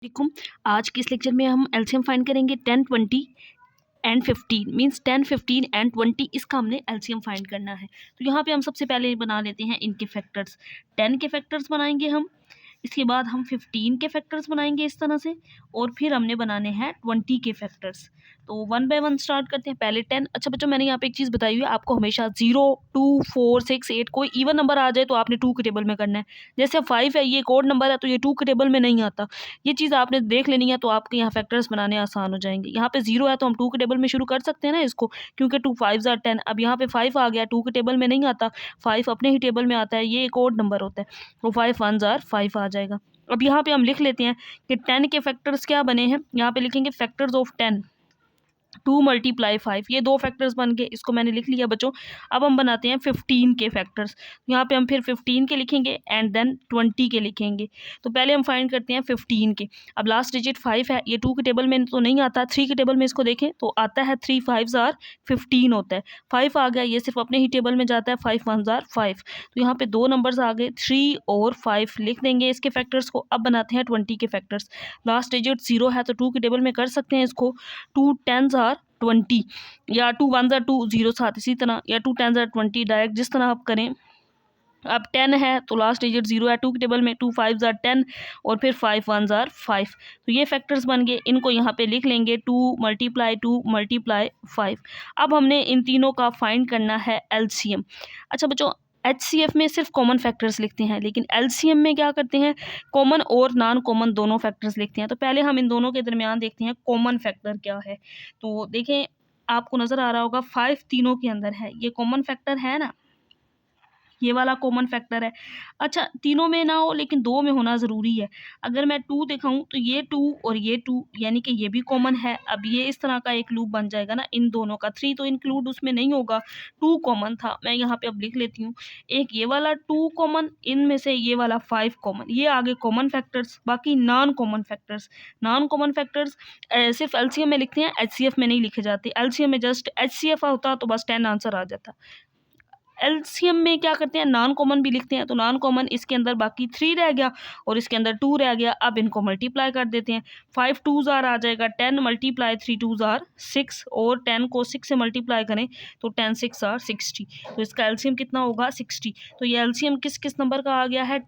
देखो, आज के इस लेक्चर में हम एलसीएम फाइंड करेंगे 10, 20 एंड 15 मीन्स 10, 15 एंड 20 इसका हमने एलसीएम फाइंड करना है। तो यहाँ पे हम सबसे पहले बना लेते हैं इनके फैक्टर्स। 10 के फैक्टर्स बनाएंगे हम, इसके बाद हम 15 के फैक्टर्स बनाएंगे इस तरह से, और फिर हमने बनाने हैं 20 के फैक्टर्स। तो 1 बाय 1 स्टार्ट करते हैं। पहले 10। अच्छा बच्चों, मैंने यहाँ पे एक चीज़ बताई हुई है, आपको हमेशा 0, 2, 4, 6, 8 कोई इवन नंबर आ जाए तो आपने 2 के टेबल में करना है। जैसे 5 है, ये एक ओड नंबर है तो ये 2 के टेबल में नहीं आता। ये चीज़ आपने देख लेनी है तो आपके यहाँ फैक्टर्स बनाने आसान हो जाएंगे। यहाँ पे 0 है तो हम 2 के टेबल में शुरू कर सकते हैं ना इसको, क्योंकि 2 5 are 10। अब यहाँ पे 5 आ गया, 2 के टेबल में नहीं आता, 5 अपने ही टेबल में आता है, ये एक ओड नंबर होता है, तो 5 1s are 5 आ जाएगा। अब यहाँ पे हम लिख लेते हैं कि 10 के फैक्टर्स क्या बने हैं। यहाँ पे लिखेंगे फैक्टर्स ऑफ 10, 2 × 5, ये दो फैक्टर्स बन गए, इसको मैंने लिख लिया बच्चों। अब हम बनाते हैं 15 के फैक्टर्स। यहाँ पे हम फिर 15 के लिखेंगे एंड देन 20 के लिखेंगे। तो पहले हम फाइंड करते हैं 15 के। अब लास्ट डिजिट 5 है, ये 2 के टेबल में तो नहीं आता, 3 के टेबल में इसको देखें तो आता है, 3 5s are 15 होता है। 5 आ गया, ये सिर्फ अपने ही टेबल में जाता है, 5 1s are 5। तो यहाँ पे दो नंबर्स आ गए, 3 और 5 लिख देंगे इसके फैक्टर्स को। अब बनाते हैं 20 के फैक्टर्स। लास्ट डिजिट 0 है तो 2 के टेबल में कर सकते हैं इसको, 2 10s are 20, या 2 1s are 2, 0 साथ इसी तरह, या 2 10s are 20, डायरेक्ट जिस तरह आप करें। अब 10 है तो लास्ट डिजिट 0 है 2 के टेबल में, 2 5s are 10 और फिर 5 1s are 5। तो ये फैक्टर्स बन गए, इनको यहाँ पे लिख लेंगे 2 × 5। अब हमने इन तीनों का फाइंड करना है एलसीएम। अच्छा बच्चों, एचसीएफ में सिर्फ कॉमन फैक्टर्स लिखते हैं, लेकिन एलसीएम में क्या करते हैं, कॉमन और नॉन कॉमन दोनों फैक्टर्स लिखते हैं। तो पहले हम इन दोनों के दरमियान देखते हैं कॉमन फैक्टर क्या है। तो देखें, आपको नज़र आ रहा होगा 5 तीनों के अंदर है, ये कॉमन फैक्टर है ना, ये वाला कॉमन फैक्टर है। अच्छा, तीनों में ना हो लेकिन दो में होना ज़रूरी है। अगर मैं 2 दिखाऊं तो ये 2 और ये 2, यानी कि ये भी कॉमन है। अब ये इस तरह का एक लूप बन जाएगा ना इन दोनों का। 3 तो इंक्लूड उसमें नहीं होगा, 2 कॉमन था। मैं यहाँ पे अब लिख लेती हूँ, एक ये वाला 2 कॉमन, इनमें से ये वाला 5 कॉमन। ये आगे कॉमन फैक्टर्स, बाकी non common factors. Non common factors सिर्फ एलसीएम में लिखते हैं, एचसीएफ में नहीं लिखे जाते। एलसीएम में जस्ट एचसीएफ होता तो बस 10 आंसर आ जाता। एलसीएम में क्या करते हैं, नॉन कॉमन भी लिखते हैं। तो नॉन कॉमन, इसके अंदर बाकी 3 रह गया और इसके अंदर 2 रह गया। अब इनको मल्टीप्लाई कर देते हैं, 5 2s are आ जाएगा 10 × 3 2s are 6, और 10 को 6 से मल्टीप्लाई करें तो 10 6 are 60। तो इसका एलसीएम कितना होगा, 60। तो ये एलसीएम किस किस नंबर का आ गया है,